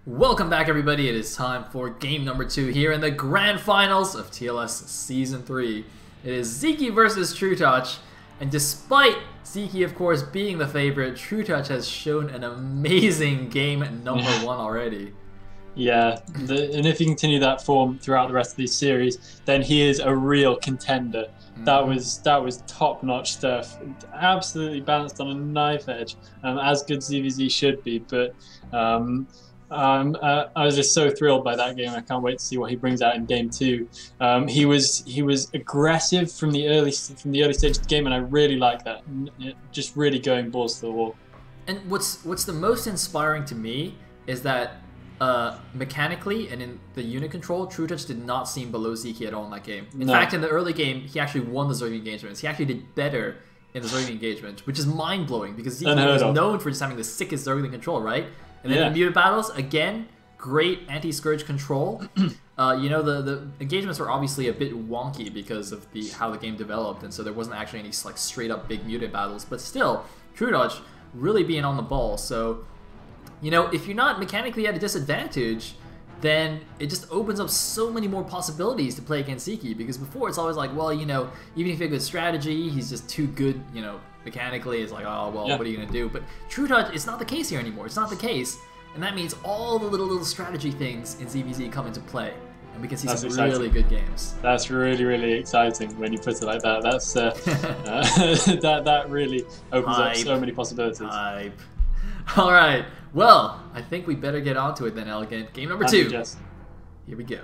Welcome back, everybody. It is time for game number 2 here in the grand finals of TLS Season 3. It is Sziky versus trutaCz, and despite Sziky, of course, being the favorite, trutaCz has shown an amazing game number 1 already. Yeah, and if you continue that form throughout the rest of this series, then he is a real contender. That was top-notch stuff. Absolutely balanced on a knife edge, as good ZVZ should be. But I was just so thrilled by that game. I can't wait to see what he brings out in game 2. He was aggressive from the early stage of the game, and I really like that. Just really going balls to the wall. And what's the most inspiring to me is that mechanically and in the unit control, trutaCz did not seem below Sziky at all in that game. In fact, in the early game, he actually won the Zerg engagements. He actually did better in the Zerg engagement, which is mind-blowing because Sziky was known for just having the sickest Zerg control, right? And then in muted battles, again, great anti-scourge control. You know, the engagements were obviously a bit wonky because of how the game developed, and so there wasn't actually any like straight-up big muted battles. But still, trutaCz really being on the ball. So, you know, if you're not mechanically at a disadvantage, then it just opens up so many more possibilities to play against Sziky. Because before, it's always like, well, you know, even if you have good strategy, he's just too good, you know, mechanically. It's like, oh, well, what are you going to do? But trutaCz, it's not the case here anymore. It's not the case. And that means all the little strategy things in ZVZ come into play. And we can see some really good games. That's really, really exciting when you put it like that. That's that really opens up so many possibilities. Hype. All right. Well, I think we better get on to it then, Elegant. Game number 2. Here we go.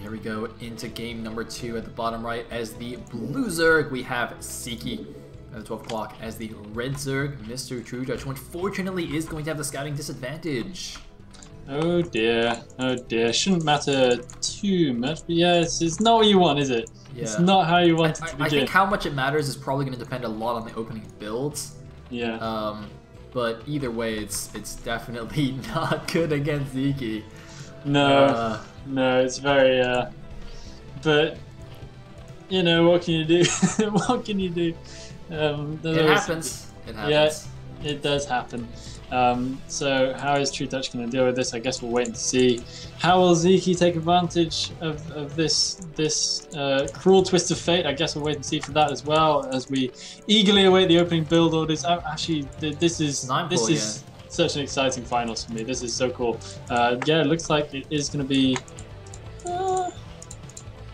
Here we go into game number 2 at the bottom right. As the blue Zerg, we have Sziky at the 12 o'clock. As the red Zerg, Mr. trutaCz, who unfortunately is going to have the scouting disadvantage. Oh dear, oh dear. Shouldn't matter too much, but yeah, it's not what you want, is it? Yeah. It's not how you want it to begin. I think how much it matters is probably going to depend a lot on the opening builds. Yeah. But either way, it's definitely not good against Sziky. No, no, it's very, but, you know, what can you do? What can you do? It happens. It happens. Yeah, it does happen. So how is trutaCz going to deal with this? I guess we'll wait and see. How will Sziky take advantage of this cruel twist of fate? I guess we'll wait and see for that as well, as we eagerly await the opening build orders. Actually, this is such an exciting finals for me. This is so cool. Yeah, it looks like it is going to be...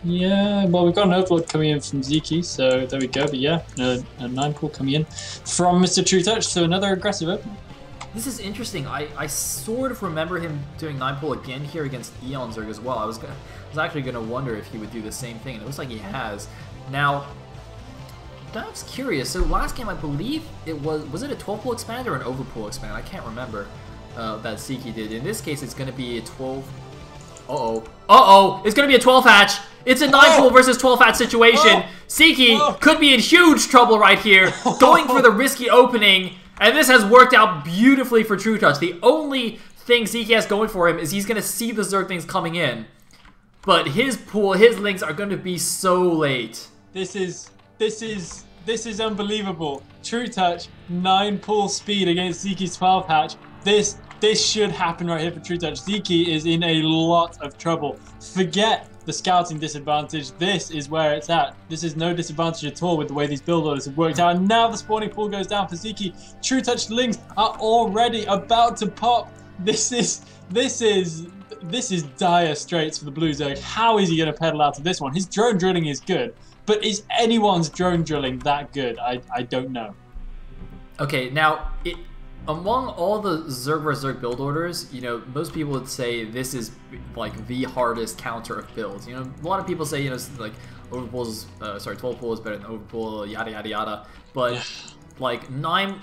yeah, well, we've got an overlord coming in from Sziky, so there we go. But yeah, a 9-pool coming in from Mr. trutaCz, so another aggressive opening. This is interesting. I sort of remember him doing 9-pool again here against Eon Zerg as well. I was actually going to wonder if he would do the same thing, and it looks like he has. Now, that's curious. So last game, I believe it was it a 12-pool expander or an overpool expander? I can't remember that Sziky did. In this case, it's going to be a 12... Uh-oh. It's going to be a 12 hatch. It's a 9-pool versus 12 hatch situation. Sziky could be in huge trouble right here, going for the risky opening, and this has worked out beautifully for trutaCz. The only thing Sziky has going for him is he's going to see the Zerg things coming in, but his pool, his links are going to be so late. This is unbelievable. trutaCz 9-pool speed against Sziky's 12 hatch. This should happen right here for trutaCz. Sziky is in a lot of trouble. Forget the scouting disadvantage. This is where it's at. This is no disadvantage at all with the way these build orders have worked out. And now the spawning pool goes down for Sziky. trutaCz links are already about to pop. This is dire straits for the blue Zerg. How is he going to pedal out of this one? His drone drilling is good, but is anyone's drone drilling that good? I don't know. Okay, now among all the Zerg vs Zerg build orders, you know, most people would say this is like the hardest counter of builds. You know, a lot of people say, you know, like overpool's, 12-pool is better than overpool, yada yada yada. But like 9.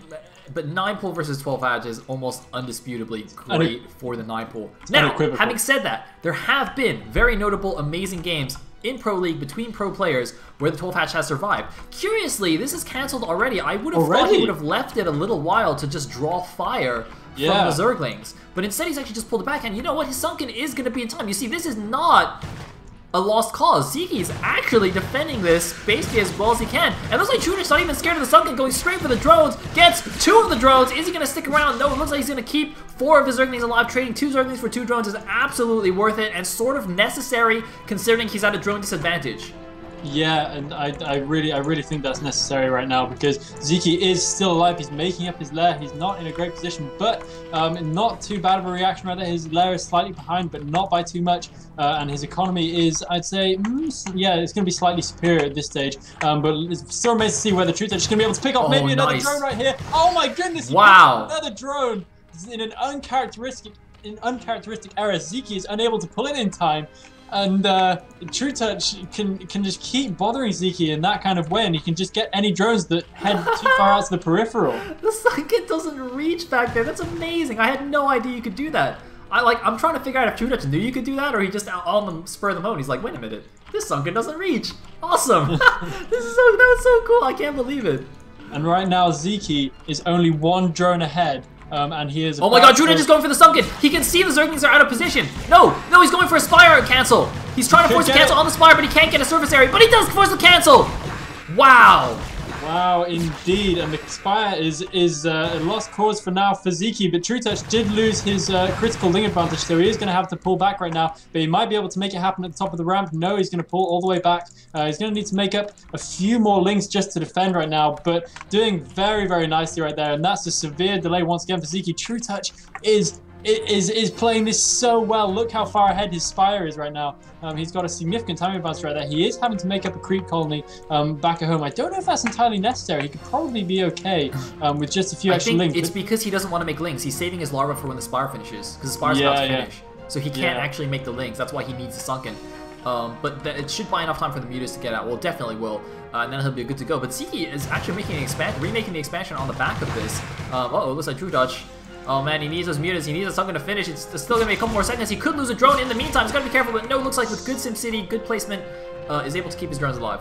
But 9 pull versus 12 edge is almost undisputably great for the 9 pull. Now, having said that, there have been very notable, amazing games in Pro League between pro players where the 12 hatch has survived. Curiously, this is cancelled already. I would have thought he would have left it a little while to just draw fire from the Zerglings. But instead, he's actually just pulled it back. And you know what? His Sunken is going to be in time. You see, this is not a lost cause. Sziky is actually defending this basically as well as he can. And it looks like trutaCz's not even scared of the Sunken, going straight for the drones. Gets 2 of the drones. Is he going to stick around? No, it looks like he's going to keep 4 of his Zerglings alive. Trading 2 Zerglings for 2 drones is absolutely worth it and sort of necessary considering he's at a drone disadvantage. Yeah, and I really think that's necessary right now because Sziky is still alive. He's making up his lair. He's not in a great position, but not too bad of a reaction right there. His lair is slightly behind, but not by too much. And his economy is, I'd say, yeah, it's going to be slightly superior at this stage. But it's still amazing to see whether trutaCz's is going to be able to pick up maybe another drone right here. Oh my goodness! Wow! Another drone in an uncharacteristic error. Sziky is unable to pull it in time. And trutaCz's can just keep bothering Sziky in that kind of way, and he can just get any drones that head too far out to the peripheral. The Sunken doesn't reach back there. That's amazing. I had no idea you could do that. I'm trying to figure out if trutaCz's knew you could do that, or he just on the spur of the moment. He's like, wait a minute, this Sunken doesn't reach. Awesome. That was so cool. I can't believe it. And right now, Sziky is only 1 drone ahead. And he is. Oh my god, trutaCz's is going for the Sunken! He can see the Zerglings are out of position! No! He's going for a Spire cancel! He's trying to force a cancel on the Spire, but he can't get a surface area, but he does force the cancel! Wow! Wow, indeed. And the Spire is a lost cause for now for Sziky, but trutaCz's did lose his critical ling advantage, so he is going to have to pull back right now, but he might be able to make it happen at the top of the ramp. No, he's going to pull all the way back. He's going to need to make up a few more lings just to defend right now, but doing very, very nicely right there, and that's a severe delay once again for Sziky. trutaCz's is playing this so well. Look how far ahead his Spire is right now. He's got a significant timing advantage right there. He is having to make up a creep colony back at home. I don't know if that's entirely necessary. He could probably be okay with just a few extra lings. It's because he doesn't want to make lings. He's saving his larva for when the Spire finishes, because the Spire's about to finish. So he can't actually make the lings. That's why he needs the Sunken. But it should buy enough time for the mutas to get out. Well, it definitely will. And then he'll be good to go. But Sziky is actually making an remaking the expansion on the back of this. Uh-oh, looks like trutaCz's. Oh man, he needs those mutas. He needs a Sunken to finish. It's still gonna be a couple more seconds. He could lose a drone in the meantime. He's gotta be careful. But no, looks like with good SimCity, good placement, is able to keep his drones alive.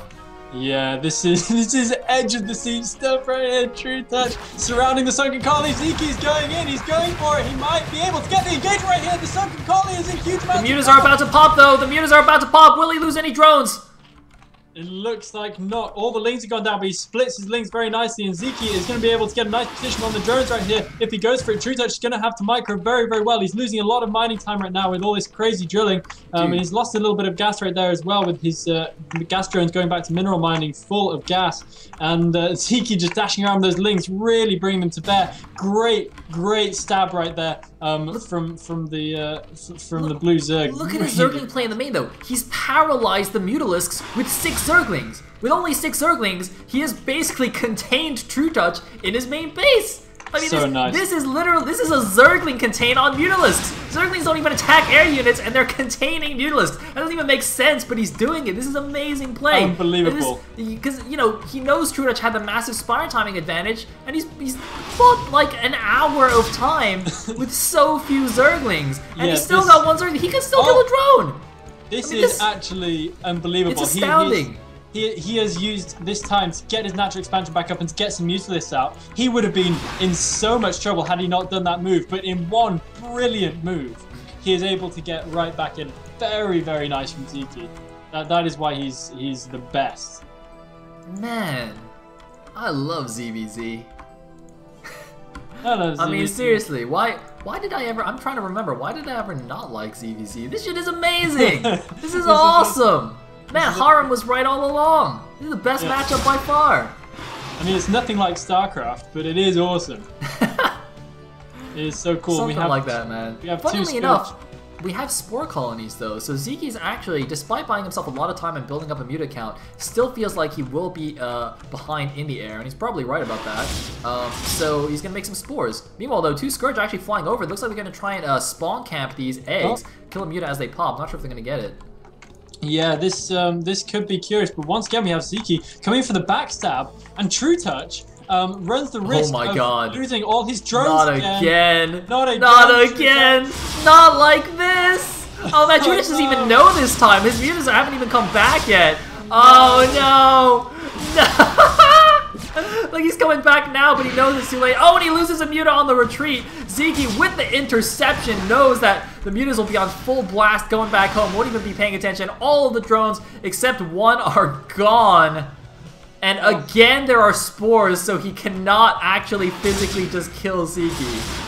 Yeah, this is edge of the seat stuff right here. trutaCz's surrounding the Sunken colony. Sziky's going in. He's going for it. He might be able to get the engagement right here. The Sunken colony is in huge amounts. The mutas are about to pop though. The mutas are about to pop. Will he lose any drones? It looks like not. All the lings have gone down, but he splits his lings very nicely, and Sziky is going to be able to get a nice position on the drones right here. If he goes for it, trutaCz's is going to have to micro very, very well. He's losing a lot of mining time right now with all this crazy drilling. And he's lost a little bit of gas right there as well with his gas drones going back to mineral mining full of gas. And Sziky just dashing around those lings, really bringing them to bear. Great, great stab right there from the blue Zerg. Look at his Zergling play in the main though. He's paralyzed the Mutalisks with 6 Zerglings. With only 6 Zerglings, he has basically contained trutaCz's in his main base. I mean, this is a Zergling contain on Mutalisks. Zerglings don't even attack air units, and they're containing Mutalisks. That doesn't even make sense, but he's doing it. This is amazing play. Unbelievable. Because, you know, he knows trutaCz's had the massive Spire timing advantage, and he's fought like an hour of time with so few Zerglings. And he's still got 1 Zergling. He can still kill a drone. This is actually unbelievable. It's astounding. He has used this time to get his natural expansion back up and to get some Mutalisks out. He would have been in so much trouble had he not done that move, but in one brilliant move, he is able to get right back in. Very, very nice from Sziky. That is why he's the best. Man, I love ZVZ. I mean, seriously, why did I ever, I'm trying to remember, why did I ever not like ZVZ? This shit is amazing! This is awesome! Man, Harem was right all along. This is the best matchup by far. I mean, it's nothing like StarCraft, but it is awesome. It is so cool. Something like that, man. Funnily enough, we have Spore Colonies though, so Sziky's actually, despite buying himself a lot of time and building up a muta count, still feels like he will be behind in the air, and he's probably right about that. So he's gonna make some spores. Meanwhile though, 2 Scourge are actually flying over. It looks like they're gonna try and spawn camp these eggs, kill a muta as they pop. Not sure if they're gonna get it. Yeah, this could be curious, but once again we have Sziky coming for the backstab, and trutaCz's runs the risk my of God. losing all his drones Not again. Not again. Not again. Not like this. Oh, man, Trutac doesn't even know this time. His mutants haven't even come back yet. Oh, no. No. Like, he's coming back now, but he knows it's too late. Oh, and he loses a mutant on the retreat. Sziky, with the interception, knows that the mutants will be on full blast going back home. Won't even be paying attention. All of the drones, except one, are gone. And again, there are spores, so he cannot actually physically just kill Sziky.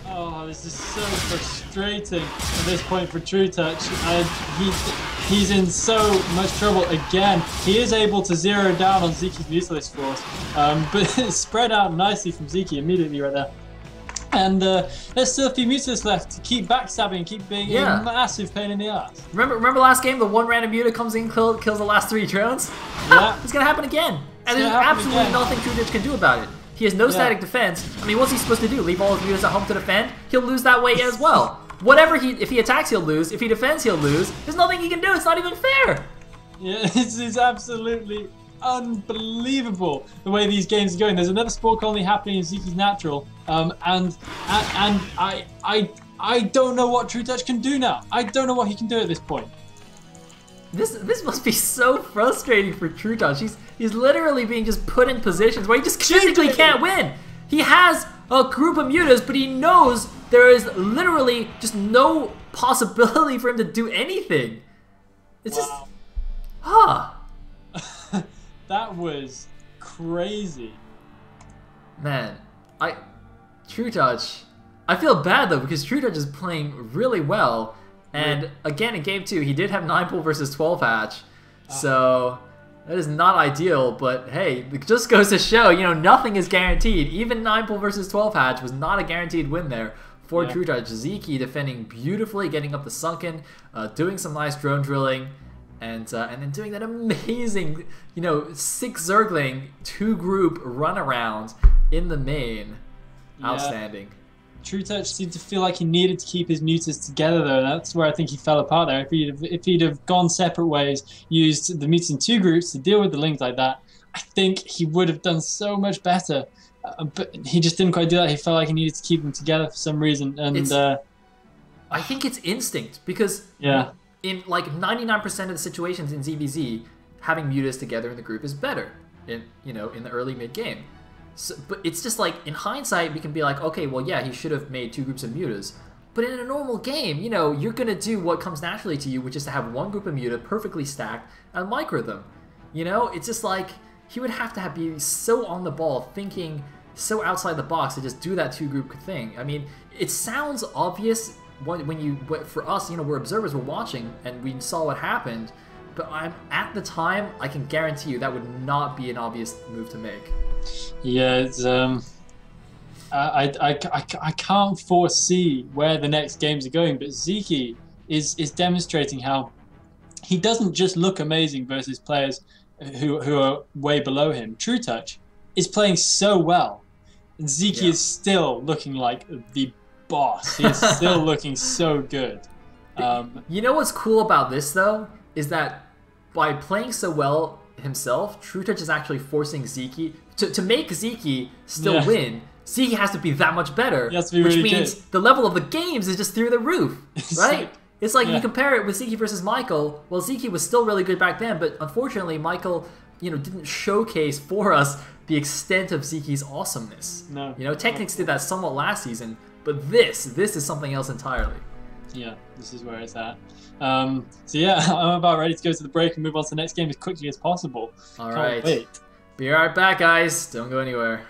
Oh, this is so frustrating at this point for trutaCz. He's in so much trouble again. He is able to zero down on Sziky's Mutalist force, but it's spread out nicely from Sziky immediately right there. And there's still a few Mutalists left to keep backstabbing, keep being a massive pain in the ass. Remember last game, the one random mutant comes in, kills the last 3 drones? Yeah. It's gonna happen again. And there's absolutely nothing trutaCz can do about it. He has no static defense. I mean, what's he supposed to do? Leave all his mutants at home to defend? He'll lose that way as well. If he attacks, he'll lose. If he defends, he'll lose. There's nothing he can do. It's not even fair. Yeah, it's absolutely unbelievable the way these games are going. There's another sport colony happening in Sziky's natural, and I don't know what trutaCz can do now. I don't know what he can do at this point. This must be so frustrating for trutaCz. He's literally being just put in positions where he just physically can't win. He has a group of mutas, but he knows there is literally just no possibility for him to do anything. It's just, That was crazy. Man, trutaCz, I feel bad though because trutaCz is playing really well. And again, in game 2, he did have 9-pool versus 12-hatch. So that is not ideal, but hey, it just goes to show, you know, nothing is guaranteed. Even 9-pool versus 12-hatch was not a guaranteed win there for trutaCz. Sziky defending beautifully, getting up the sunken, doing some nice drone drilling, and then doing that amazing, you know, 6 Zergling 2-group runaround in the main. Outstanding. trutaCz seemed to feel like he needed to keep his mutas together, though. That's where I think he fell apart there. If he'd have gone separate ways, used the mutas in 2 groups to deal with the lings like that, I think he would have done so much better. But he just didn't quite do that. He felt like he needed to keep them together for some reason. And I think it's instinct because in like 99% of the situations in ZVZ, having mutas together in the group is better. In the early mid game. So, but it's just like, in hindsight, we can be like, okay, well, yeah, he should have made 2 groups of mutas. But in a normal game, you know, you're going to do what comes naturally to you, which is to have 1 group of muta perfectly stacked and micro them. You know, it's just like, he would have to be so on the ball, thinking so outside the box to just do that 2-group thing. I mean, it sounds obvious for us, you know, we're observers, we're watching, and we saw what happened. But at the time, I can guarantee you that would not be an obvious move to make. Yeah, it's I can't foresee where the next games are going, but Sziky is demonstrating how he doesn't just look amazing versus players who are way below him. trutaCz is playing so well, and Sziky is still looking like the boss. He's still looking so good. You know what's cool about this though is that by playing so well himself, trutaCz is actually forcing Sziky to make Sziky still win. Sziky has to be that much better, which really means the level of the games is just through the roof, right? It's like you compare it with Sziky versus Michael. Well, Sziky was still really good back then, but unfortunately, Michael, you know, didn't showcase for us the extent of Sziky's awesomeness. No, you know, Technics did that somewhat last season, but this is something else entirely. Yeah, this is where it's at. So yeah, I'm about ready to go to the break and move on to the next game as quickly as possible. All right. Be right back, guys. Don't go anywhere.